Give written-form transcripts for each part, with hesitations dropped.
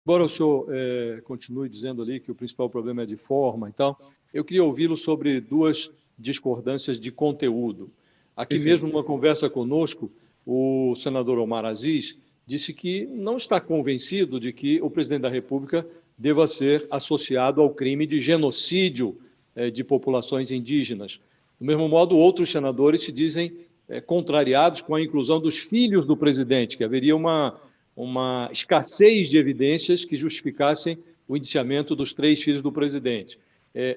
embora o senhor continue dizendo ali que o principal problema é de forma e tal, eu queria ouvi-lo sobre duas discordâncias de conteúdo. Aqui mesmo, numa conversa conosco, o senador Omar Aziz disse que não está convencido de que o presidente da República deva ser associado ao crime de genocídio de populações indígenas. Do mesmo modo, outros senadores se dizem contrariados com a inclusão dos filhos do presidente, que haveria uma escassez de evidências que justificassem o indiciamento dos 3 filhos do presidente.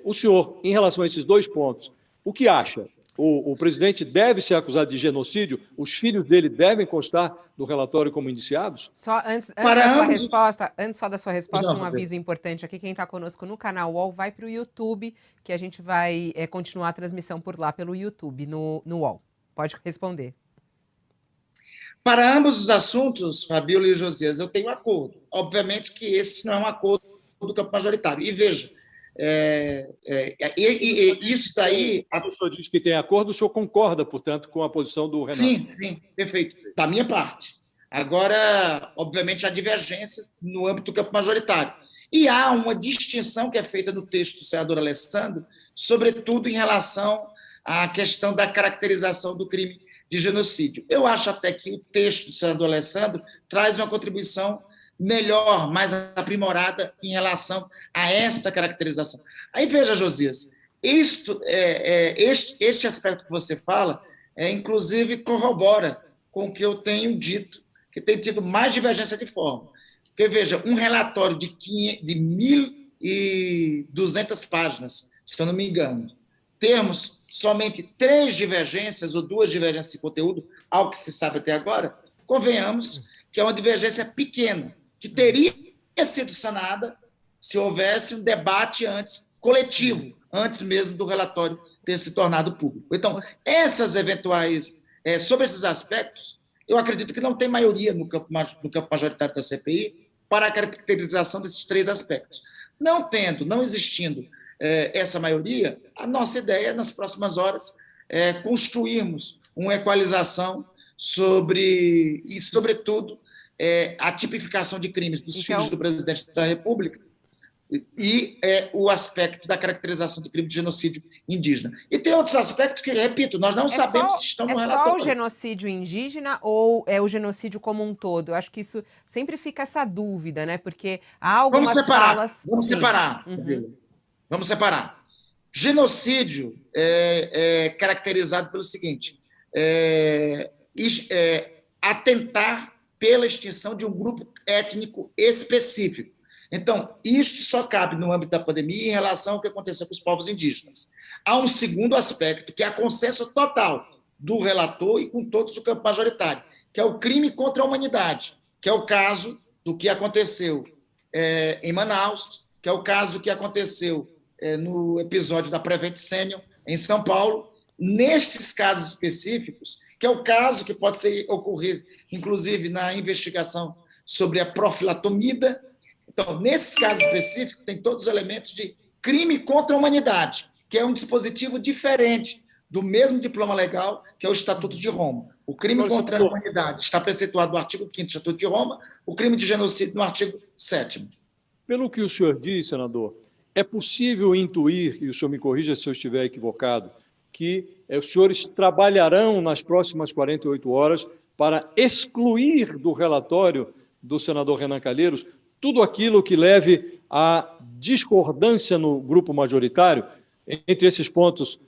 O senhor, em relação a esses 2 pontos, o que acha? O presidente deve ser acusado de genocídio? Os filhos dele devem constar do relatório como indiciados? Só antes da sua resposta, um aviso importante aqui. Quem está conosco no canal UOL vai para o YouTube, que a gente vai continuar a transmissão por lá, pelo YouTube, no UOL. Pode responder. Para ambos os assuntos, Fabíola e Josias, eu tenho acordo. Obviamente que esse não é um acordo do campo majoritário. E veja, isso daí... O senhor diz que tem acordo, o senhor concorda, portanto, com a posição do Renato? Sim, perfeito. Da minha parte. Agora, obviamente, há divergências no âmbito do campo majoritário. E há uma distinção que é feita no texto do senador Alessandro, sobretudo em relação à questão da caracterização do crime de genocídio. Eu acho até que o texto do senador Alessandro traz uma contribuição melhor, mais aprimorada em relação a esta caracterização. Aí veja, Josias, este aspecto que você fala, inclusive corrobora com o que eu tenho dito, que tem tido mais divergência de forma. Porque, veja, um relatório de 1.200 páginas, se eu não me engano, termos somente 3 divergências ou 2 divergências de conteúdo, ao que se sabe até agora, convenhamos que é uma divergência pequena, que teria sido sanada se houvesse um debate coletivo, antes mesmo do relatório ter se tornado público. Então, sobre esses aspectos, eu acredito que não tem maioria no campo majoritário da CPI para a caracterização desses 3 aspectos. Não existindo essa maioria, a nossa ideia, nas próximas horas, é construirmos uma equalização e, sobretudo, a tipificação de crimes dos filhos do presidente da República e o aspecto da caracterização do crime de genocídio indígena. E tem outros aspectos que, repito, nós não sabemos se estão no relatório. É só o genocídio indígena ou é o genocídio como um todo? Eu acho que isso sempre fica essa dúvida, né? Porque há algumas falas... Vamos separar. Genocídio é caracterizado pelo seguinte: atentar pela extinção de um grupo étnico específico. Então, isto só cabe no âmbito da pandemia em relação ao que aconteceu com os povos indígenas. Há um segundo aspecto, que é a consenso total do relator e com todos do campo majoritário, que é o crime contra a humanidade, que é o caso do que aconteceu em Manaus, que é o caso do que aconteceu no episódio da Prevent Senior, em São Paulo, nestes casos específicos, que é o caso que pode ocorrer, inclusive, na investigação sobre a profilatomida. Então, nesses casos específicos, tem todos os elementos de crime contra a humanidade, que é um dispositivo diferente do mesmo diploma legal, que é o Estatuto de Roma. O crime contra a humanidade está preceituado no artigo 5º do Estatuto de Roma, o crime de genocídio no artigo 7º. Pelo que o senhor diz, senador, é possível intuir, e o senhor me corrija se eu estiver equivocado, que os senhores trabalharão nas próximas 48 horas para excluir do relatório do senador Renan Calheiros tudo aquilo que leve à discordância no grupo majoritário, entre esses pontos,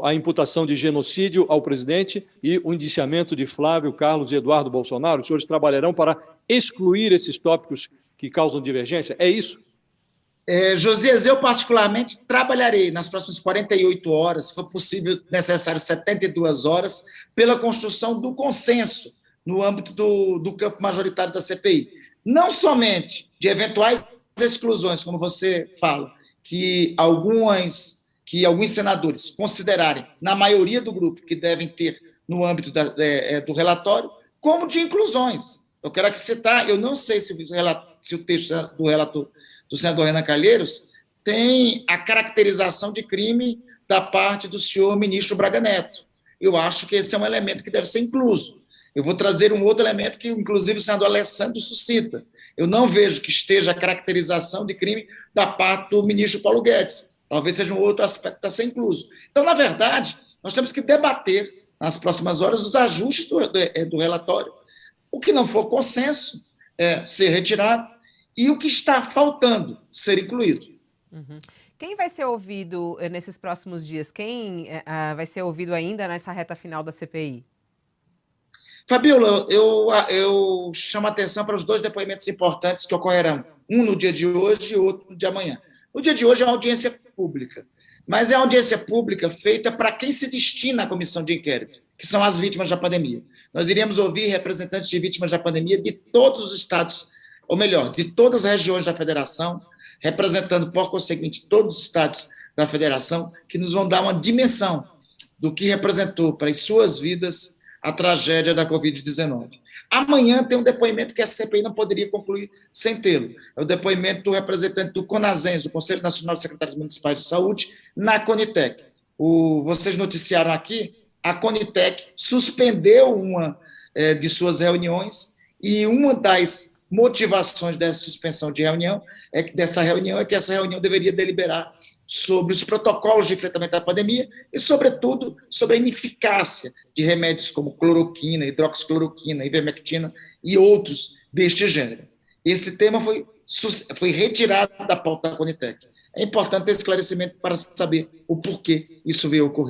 a imputação de genocídio ao presidente e o indiciamento de Flávio, Carlos e Eduardo Bolsonaro. Os senhores trabalharão para excluir esses tópicos que causam divergência? É isso? Josias, eu particularmente trabalharei nas próximas 48 horas, se for possível, necessário 72 horas, pela construção do consenso no âmbito do campo majoritário da CPI. Não somente de eventuais exclusões, como você fala, que alguns senadores considerarem, na maioria do grupo, que devem ter no âmbito do relatório, como de inclusões. Eu quero aqui citar, eu não sei se o texto do relator do senador Renan Calheiros tem a caracterização de crime da parte do senhor ministro Braga Neto. Eu acho que esse é um elemento que deve ser incluso. Eu vou trazer um outro elemento que, inclusive, o senador Alessandro suscita. eu não vejo que esteja a caracterização de crime da parte do ministro Paulo Guedes. Talvez seja um outro aspecto a ser incluso. Então, na verdade, nós temos que debater, nas próximas horas, os ajustes do relatório. O que não for consenso ser retirado e o que está faltando ser incluído. Uhum. Quem vai ser ouvido nesses próximos dias? Quem vai ser ouvido ainda nessa reta final da CPI? Fabíola, eu chamo a atenção para os 2 depoimentos importantes que ocorrerão, um no dia de hoje e outro no dia de amanhã. No dia de hoje é uma audiência pública, mas é uma audiência pública feita para quem se destina à comissão de inquérito, que são as vítimas da pandemia. Nós iríamos ouvir representantes de vítimas da pandemia de todos os estados, ou melhor, de todas as regiões da federação, representando, por conseguinte, todos os estados da federação, que nos vão dar uma dimensão do que representou para as suas vidas a tragédia da Covid-19. Amanhã tem um depoimento que a CPI não poderia concluir sem tê-lo. É o depoimento do representante do CONASENS, do Conselho Nacional de Secretários Municipais de Saúde, na Conitec. Vocês noticiaram aqui, a Conitec suspendeu uma de suas reuniões e uma das motivações dessa suspensão de reunião é que essa reunião deveria deliberar sobre os protocolos de enfrentamento da pandemia e, sobretudo, sobre a ineficácia de remédios como cloroquina, hidroxicloroquina, ivermectina e outros deste gênero. Esse tema foi retirado da pauta da Conitec. É importante ter esclarecimento para saber o porquê isso veio ocorrer.